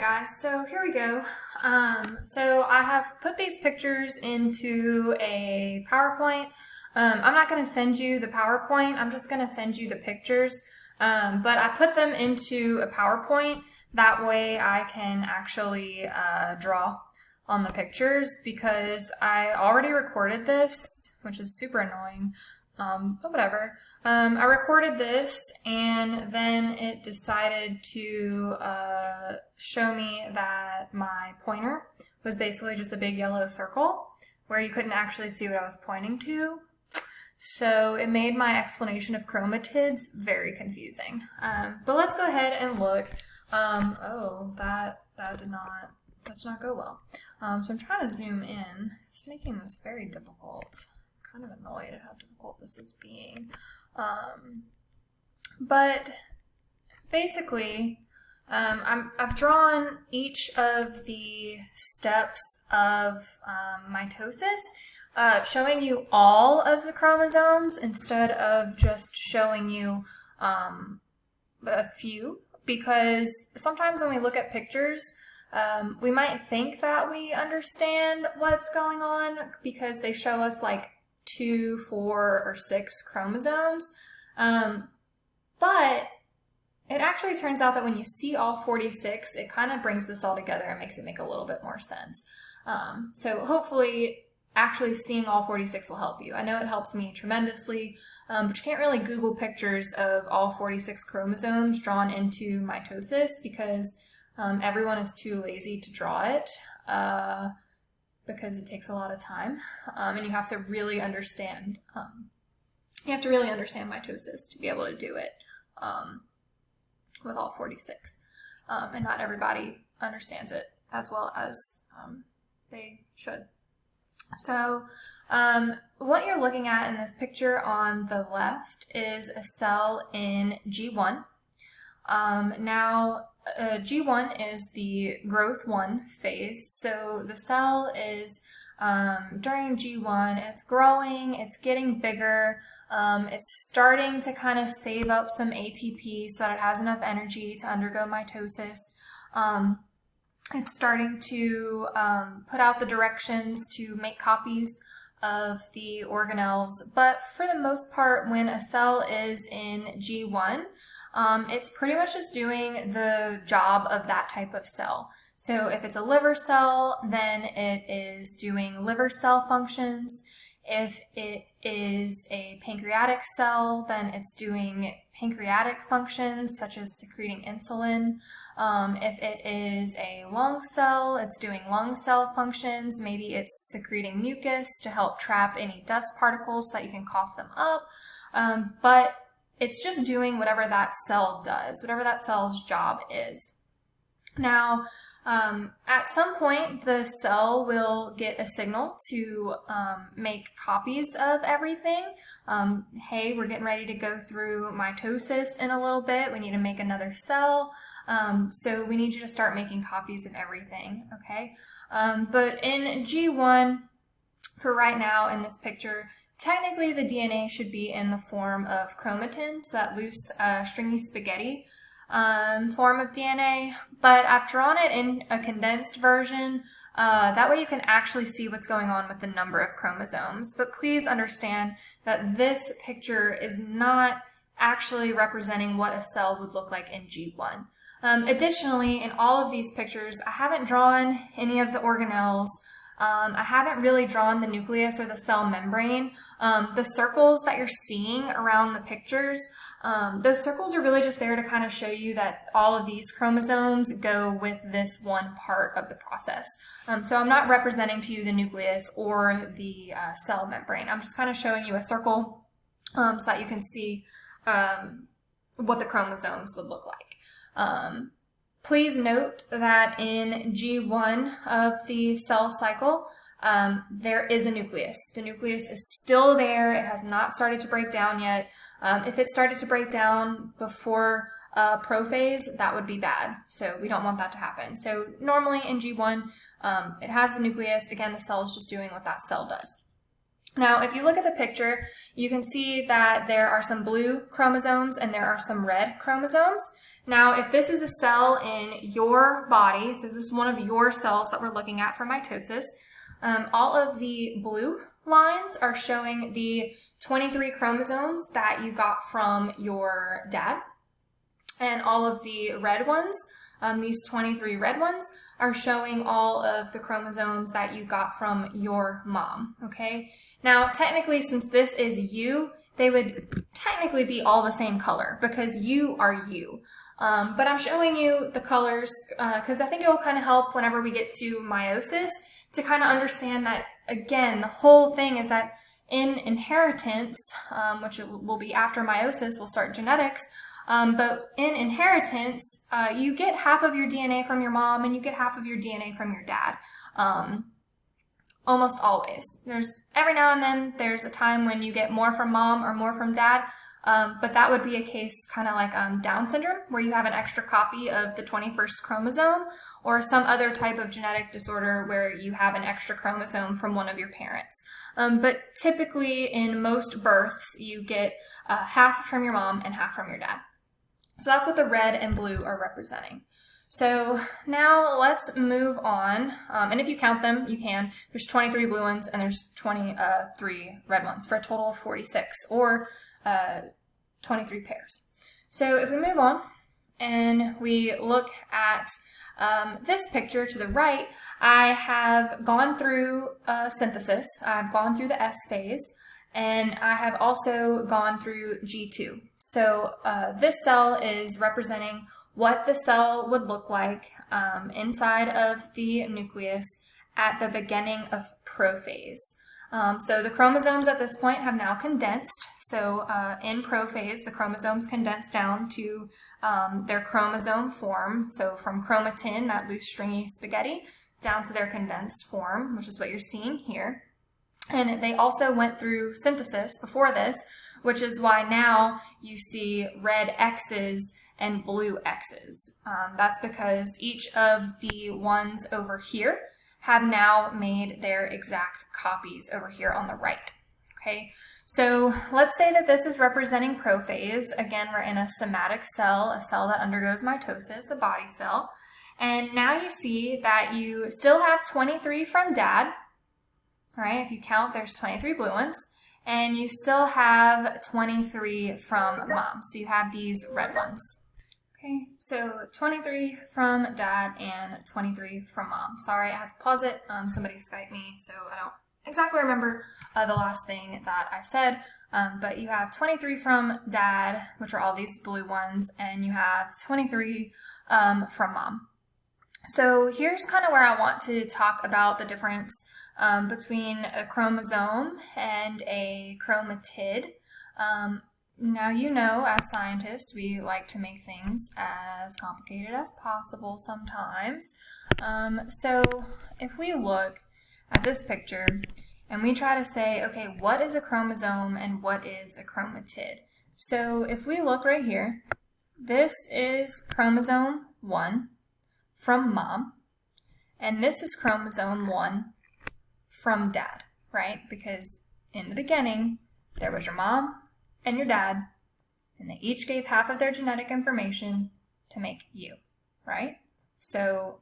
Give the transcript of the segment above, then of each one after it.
Alright guys, so here we go. So I have put these pictures into a PowerPoint. I'm not going to send you the PowerPoint, I'm just going to send you the pictures. But I put them into a PowerPoint, that way I can actually draw on the pictures because I already recorded this, which is super annoying. But whatever. I recorded this and then it decided to show me that my pointer was basically just a big yellow circle where you couldn't actually see what I was pointing to. So it made my explanation of chromatids very confusing. But let's go ahead and look. Oh, that did not go well. So I'm trying to zoom in. It's making this very difficult. Kind of annoyed at how difficult this is being. But basically, I've drawn each of the steps of mitosis, showing you all of the chromosomes instead of just showing you a few, because sometimes when we look at pictures, we might think that we understand what's going on because they show us like 2, 4, or 6 chromosomes, but it actually turns out that when you see all 46, it kind of brings this all together and makes it make a little bit more sense. So hopefully actually seeing all 46 will help you. I know it helps me tremendously, but you can't really Google pictures of all 46 chromosomes drawn into mitosis because everyone is too lazy to draw it. Because it takes a lot of time, and you have to really understand. Mitosis to be able to do it with all 46, and not everybody understands it as well as they should. So, what you're looking at in this picture on the left is a cell in G1. Now, G1 is the growth 1 phase, so the cell is during G1, it's growing, it's getting bigger, it's starting to kind of save up some ATP so that it has enough energy to undergo mitosis. It's starting to put out the directions to make copies of the organelles, but for the most part, when a cell is in G1, it's pretty much just doing the job of that type of cell. So if it's a liver cell, then it is doing liver cell functions. If it is a pancreatic cell, then it's doing pancreatic functions such as secreting insulin. If it is a lung cell, it's doing lung cell functions. Maybe it's secreting mucus to help trap any dust particles so that you can cough them up. But it's just doing whatever that cell does, whatever that cell's job is. Now, at some point, the cell will get a signal to make copies of everything. Hey, we're getting ready to go through mitosis in a little bit. We need to make another cell. So we need you to start making copies of everything, okay? But in G1, for right now in this picture, technically, the DNA should be in the form of chromatin, so that loose, stringy spaghetti form of DNA, but I've drawn it in a condensed version. That way you can actually see what's going on with the number of chromosomes. But please understand that this picture is not actually representing what a cell would look like in G1. Additionally, in all of these pictures, I haven't drawn any of the organelles. I haven't really drawn the nucleus or the cell membrane. The circles that you're seeing around the pictures, those circles are really just there to kind of show you that all of these chromosomes go with this one part of the process. So I'm not representing to you the nucleus or the cell membrane. I'm just kind of showing you a circle so that you can see what the chromosomes would look like. Please note that in G1 of the cell cycle, there is a nucleus. The nucleus is still there. It has not started to break down yet. If it started to break down before prophase, that would be bad. So we don't want that to happen. So normally in G1, it has the nucleus. Again, the cell is just doing what that cell does. Now, if you look at the picture, you can see that there are some blue chromosomes and there are some red chromosomes. Now, if this is a cell in your body, so this is one of your cells that we're looking at for mitosis, all of the blue lines are showing the 23 chromosomes that you got from your dad. And all of the red ones, these 23 red ones, are showing all of the chromosomes that you got from your mom, okay? Now, technically, since this is you, they would technically be all the same color because you are you. But I'm showing you the colors because I think it will kind of help whenever we get to meiosis to kind of understand that, again, the whole thing is that in inheritance, which will be after meiosis, we'll start genetics, but in inheritance, you get half of your DNA from your mom and you get half of your DNA from your dad. Almost always. There's every now and then there's a time when you get more from mom or more from dad, but that would be a case kind of like Down syndrome, where you have an extra copy of the 21st chromosome, or some other type of genetic disorder where you have an extra chromosome from one of your parents. But typically in most births, you get half from your mom and half from your dad. So that's what the red and blue are representing. So now let's move on, and if you count them, you can. There's 23 blue ones and there's 23 red ones for a total of 46, or 23 pairs. So if we move on and we look at this picture to the right, I have gone through synthesis. I've gone through the S phase, and I have also gone through G2. So this cell is representing what the cell would look like inside of the nucleus at the beginning of prophase. So the chromosomes at this point have now condensed. So in prophase, the chromosomes condense down to their chromosome form. So from chromatin, that loose stringy spaghetti, down to their condensed form, which is what you're seeing here. And they also went through synthesis before this, which is why now you see red X's and blue X's. That's because each of the ones over here have now made their exact copies over here on the right. Okay, so let's say that this is representing prophase. Again, we're in a somatic cell, a cell that undergoes mitosis, a body cell. And now you see that you still have 23 from dad. All right, if you count, there's 23 blue ones, and you still have 23 from mom. So you have these red ones. Okay, so 23 from dad and 23 from mom. Sorry, I had to pause it. Somebody Skyped me, so I don't exactly remember the last thing that I said. But you have 23 from dad, which are all these blue ones, and you have 23 from mom. So here's kind of where I want to talk about the difference between a chromosome and a chromatid. Now, you know, as scientists, we like to make things as complicated as possible sometimes. So if we look at this picture and we try to say, okay, what is a chromosome and what is a chromatid? So if we look right here, this is chromosome 1 from mom, and this is chromosome 1 from dad, right? Because in the beginning, there was your mom and your dad, and they each gave half of their genetic information to make you, right? So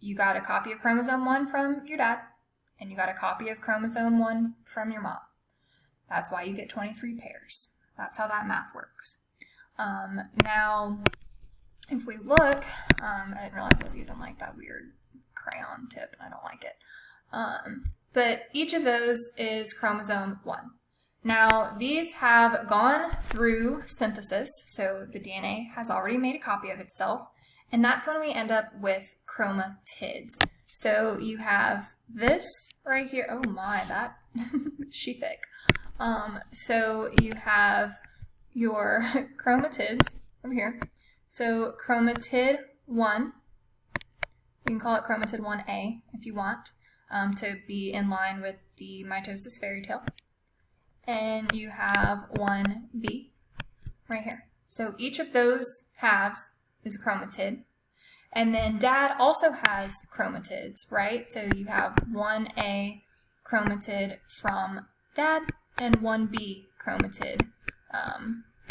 you got a copy of chromosome 1 from your dad, and you got a copy of chromosome 1 from your mom. That's why you get 23 pairs. That's how that math works. Now, if we look, I didn't realize I was using like that weird crayon tip, and I don't like it. But each of those is chromosome 1. Now, these have gone through synthesis, so the DNA has already made a copy of itself, and that's when we end up with chromatids. So you have this right here. Oh my, that she thick. So you have your chromatids over here. So chromatid 1, you can call it chromatid 1A if you want, to be in line with the mitosis fairy tale. And you have 1B right here. So each of those halves is a chromatid. And then dad also has chromatids, right? So you have 1A chromatid from dad and 1B chromatid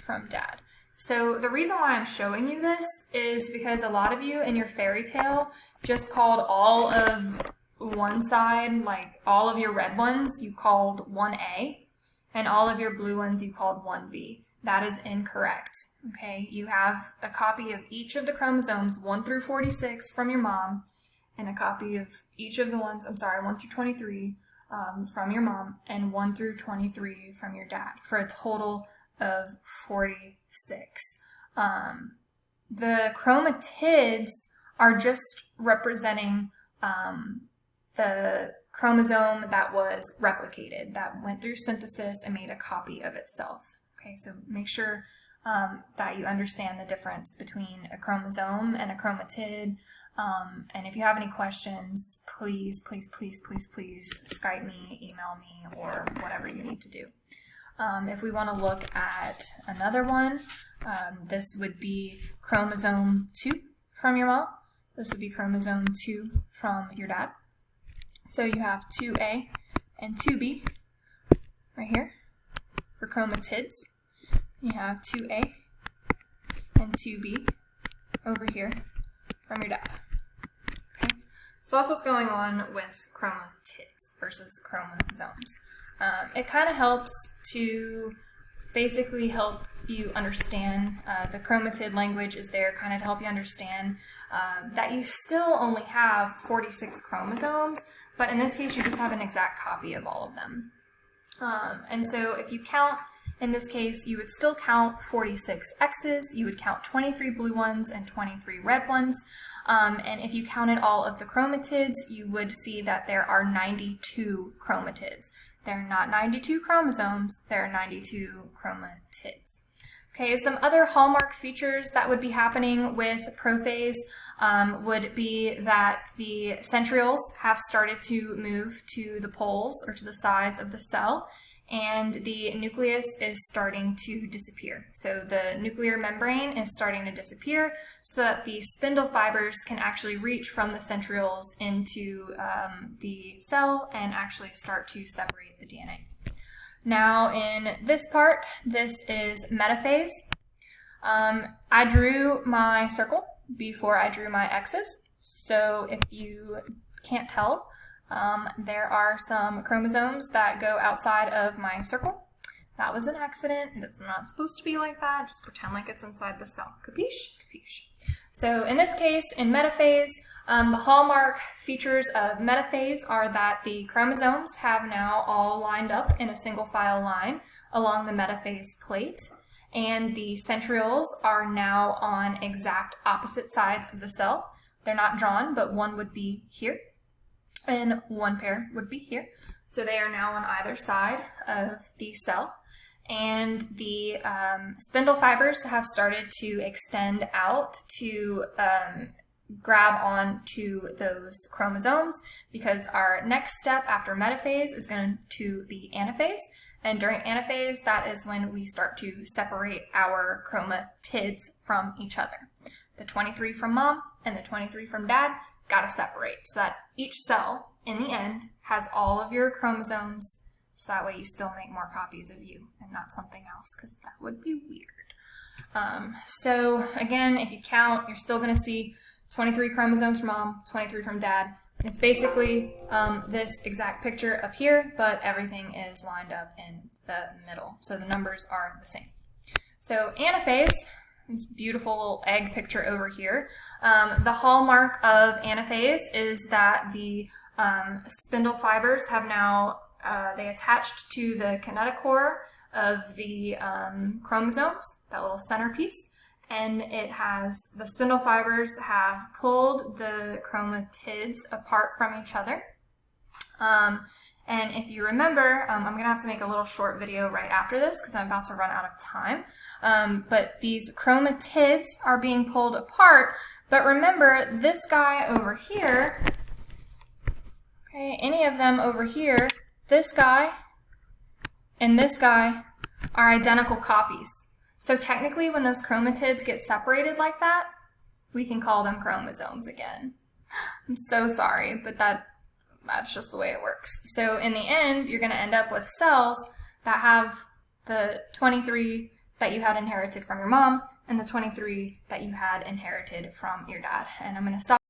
from dad. So the reason why I'm showing you this is because a lot of you in your fairy tale just called all of one side, like all of your red ones, you called 1A, and all of your blue ones you called 1B. That is incorrect, okay? You have a copy of each of the chromosomes 1 through 46 from your mom, and a copy of each of the ones, 1 through 23 from your mom, and 1 through 23 from your dad, for a total of 46. The chromatids are just representing the chromosome that was replicated, that went through synthesis and made a copy of itself. Okay, so make sure that you understand the difference between a chromosome and a chromatid. And if you have any questions, please Skype me, email me, or whatever you need to do. If we want to look at another one, this would be chromosome 2 from your mom. This would be chromosome 2 from your dad. So you have 2A and 2B right here for chromatids. You have 2A and 2B over here from your dad. Okay? So that's what's going on with chromatids versus chromosomes. It kind of helps to basically help you understand, the chromatid language is there kind of to help you understand that you still only have 46 chromosomes, but in this case you just have an exact copy of all of them. And so if you count, in this case, you would still count 46 X's, you would count 23 blue ones and 23 red ones, and if you counted all of the chromatids, you would see that there are 92 chromatids. There are not 92 chromosomes, there are 92 chromatids. Okay, some other hallmark features that would be happening with prophase would be that the centrioles have started to move to the poles or to the sides of the cell, and the nucleus is starting to disappear. So the nuclear membrane is starting to disappear so that the spindle fibers can actually reach from the centrioles into the cell and actually start to separate the DNA. Now in this part, this is metaphase. I drew my circle before I drew my X's. So if you can't tell, there are some chromosomes that go outside of my circle. That was an accident. It's not supposed to be like that. Just pretend like it's inside the cell. Capiche? Capiche. So in this case, in metaphase, the hallmark features of metaphase are that the chromosomes have now all lined up in a single file line along the metaphase plate, and the centrioles are now on exact opposite sides of the cell. They're not drawn, but one would be here and one pair would be here. So they are now on either side of the cell, and the spindle fibers have started to extend out to grab onto those chromosomes, because our next step after metaphase is going to be anaphase, and during anaphase, that is when we start to separate our chromatids from each other. The 23 from mom and the 23 from dad got to separate so that each cell in the end has all of your chromosomes, so that way you still make more copies of you and not something else, because that would be weird. So again, if you count, you're still going to see 23 chromosomes from mom, 23 from dad. It's basically this exact picture up here, but everything is lined up in the middle, so the numbers are the same. So anaphase, this beautiful little egg picture over here. The hallmark of anaphase is that the spindle fibers have now, they attached to the kinetochore of the chromosomes, that little centerpiece, and it has, the spindle fibers have pulled the chromatids apart from each other. And if you remember, I'm going to have to make a little short video right after this because I'm about to run out of time. But these chromatids are being pulled apart. But remember, this guy over here, okay, any of them over here, this guy and this guy are identical copies. So technically, when those chromatids get separated like that, we can call them chromosomes again. I'm so sorry, but that's just the way it works. So in the end, you're going to end up with cells that have the 23 that you had inherited from your mom and the 23 that you had inherited from your dad. And I'm going to stop